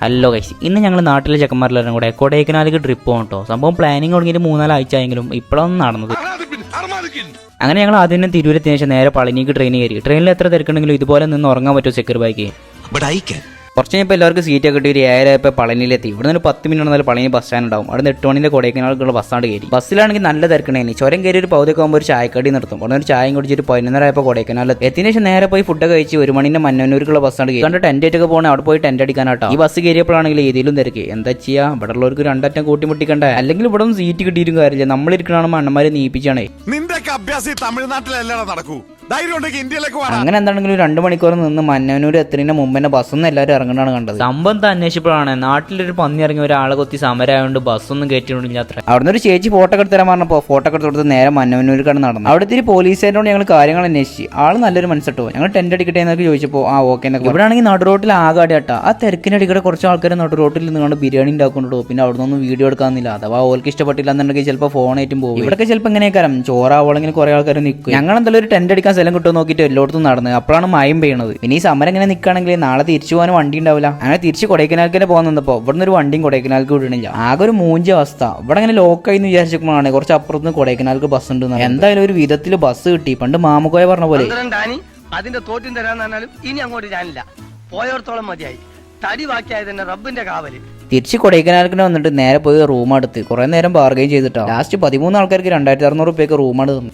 Hello guys, ഇന്ന് ഞങ്ങൾ നാട്ടിലെ ചെക്കന്മാരെല്ലാവരും കൂടെ കൊടൈക്കനാലിലേക്ക് ട്രിപ്പ് പോകും കേട്ടോ. സംഭവം പ്ലാനിങ് തുടങ്ങിയിട്ട് 3-4 ആഴ്ച ആയെങ്കിലും ഇപ്പോഴൊന്നും നടന്നത്. അങ്ങനെ ഞങ്ങൾ ആദ്യം തന്നെ തിരൂരെത്തിയ ശേഷം നേരെ പളനിക്ക് ട്രെയിൻ കയറി. ട്രെയിനിൽ എത്ര തിരക്കുണ്ടെങ്കിലും ഇതുപോലെ നിന്ന് ഉറങ്ങാൻ പറ്റുമോ സെക്യൂർ ബൈക്ക്? കുറച്ച് കഴിഞ്ഞപ്പോൾ എല്ലാവർക്കും സീറ്റ് ഒക്കെ കിട്ടി. ഒരു 7 പളനിയിലെത്തി. ഇവിടെ നിന്ന് 10 മിനിറ്റ് വന്നാൽ പളനി ബസ് സ്റ്റാൻഡ് ഉണ്ടാവും. അവിടെ 8 മണിൻ്റെ കൊടൈക്കനാലിലുള്ള ബസ്സാണ് കയറി. ബസ്സിലാണെങ്കിൽ നല്ല തിരക്കണേനി. ചുരം കയറി ഒരു പൗതിയൊക്കെ ആകുമ്പോൾ ഒരു ചായക്കടി നിർത്തും. അവിടെ ഒരു ചായയും കുടിച്ചിട്ട് 11:30 ആയപ്പോൾ കൊടൈക്കനാലിൽ എത്തിയതിനു ശേഷം നേരെ പോയി ഫുഡ് കഴിച്ച് 1 മണിൻ്റെ മന്നന്നൂർക്കുള്ള ബസ്സാണ് കയറി. കണ്ട് ടെൻ്റ് ഒക്കെ പോകണം. അവിടെ പോയി ടെൻ്റ് അടിക്കാനാട്ടോ. ഈ ബസ് കയറിയപ്പോഴാണെങ്കിൽ ഏതിലും തിരക്ക്. എന്താ ചെയ്യുക, ഇവിടെ ഉള്ളവർക്ക് 2 അറ്റം കൂട്ടിമുട്ടിക്കണ്ടേ? അല്ലെങ്കിൽ ഇവിടെ ഒന്നും സീറ്റ് കിട്ടിയിട്ടും കാര്യമില്ല. നമ്മളിരിക്കണ അണ്ണന്മാരെ നീപ്പിച്ചാണേ. അങ്ങനെ എന്താണെങ്കിലും 2 മണിക്കൂർ നിന്ന് മന്നന്നൂർ എത്തുന്നതിന് മുമ്പ് തന്നെ ബസ്സൊന്നും എല്ലാവരും ഇറങ്ങണതാണ് കണ്ടത്. സംഭവം അന്വേഷിച്ചപ്പോഴാണ് നാട്ടിലൊരു പന്നി ഇറങ്ങി ഒരാളെ കൊത്തി സമരമായതുകൊണ്ട് ബസ്സൊന്നും കയറ്റിയിട്ടില്ല അത്ര. അവിടുന്ന് ഒരു ചേച്ചി ഫോട്ടോ ഒക്കെ എടുത്തരാൻ പറഞ്ഞപ്പോൾ ഫോട്ടോ ഒക്കെ എടുത്ത് നേരെ മന്നന്നൂർക്കാണ് നടന്നത്. അവിടുത്തെ പോലീസുകാരോട് ഞങ്ങൾ കാര്യങ്ങൾ അന്വേഷിച്ച്. ആള് നല്ലൊരു മനസ്സിട്ടോ. ഞങ്ങൾ ടെൻ്റ് അടിക്കട്ടെ എന്നൊക്കെ ചോദിച്ചപ്പോൾ ഓക്കെ എന്നൊക്കെ. ഇവിടെ ആണെങ്കിൽ നടു റോട്ടിൽ ആകാടിയാട്ടാ. ആ തിരക്കിനടിക്കടെ കുറച്ച് ആൾക്കാർ നടു റോട്ടിൽ നിന്നുകൊണ്ട് ബിരിയാണി ഉണ്ടാക്കുന്നുണ്ടോ. പിന്നെ അവിടെ നിന്നൊന്നും വീഡിയോ എടുക്കാന്നില്ല. അഥവാ ഓൾക്ക് ഇഷ്ടപ്പെട്ടില്ല എന്നുണ്ടെങ്കിൽ ചിലപ്പോൾ ഫോണായിട്ടും പോകും. ഇവിടെയൊക്കെ ചിലപ്പോൾ എങ്ങനെയൊക്കെ ചോറാവോളെങ്കിൽ കുറെ ആൾക്കാർ നിൽക്കും. ഞങ്ങൾ എന്തായാലും ഒരു ടെൻ്റ് അടിക്കാൻ സ്ഥലം കിട്ടുമോ നോക്കിയിട്ട് എല്ലായിടത്തും നടന്നത്. അപ്പോഴാണ് മയം പെയ്യുന്നത്. പിന്നെ ഈ സമരം ഇങ്ങനെ നിൽക്കുകയാണെങ്കിൽ നാളെ തിരിച്ചു പോകാൻ വണ്ടി ഉണ്ടാവില്ല. അങ്ങനെ തിരിച്ച് കൊടൈക്കനാലിൽ പോകാൻ നിന്നപ്പോൾ ഇവിടെ നിന്ന് ഒരു വണ്ടിയും കൊടൈക്കനാലിൽ വിടണില്ല. ആകെ ഒരു മൂഞ്ച അവസ്ഥ. ഇവിടെ അങ്ങനെ ലോക്കായി എന്ന് വിചാരിച്ചപ്പോഴാണ് കുറച്ച് അപ്പുറത്ത് നിന്ന് കൊടൈക്കനാലിൽ ബസ് ഉണ്ട്. എന്തായാലും ഒരു വിധത്തിൽ ബസ് കിട്ടി. പണ്ട് മാമുക്കോയ പറഞ്ഞ പോലെ അതിന്റെ തോറ്റും തരാന്നാലും ഇനി അങ്ങോട്ട് ഞാനില്ല. പോയോടത്തോളം മതിയായി. തടി ബാക്കിയായത് തന്നെ റബ്ബിന്റെ കാവല്. തിരിച്ച് കൊടൈക്കനാലിൽ വന്നിട്ട് നേരെ പോയി റൂം എടുത്ത് കുറെ നേരം ബാർഗെയിൻ ചെയ്തിട്ടാ ലാസ്റ്റ് 13 ആൾക്കാർക്ക് 2600 രൂപയ്ക്ക് റൂമാണ് തന്നു.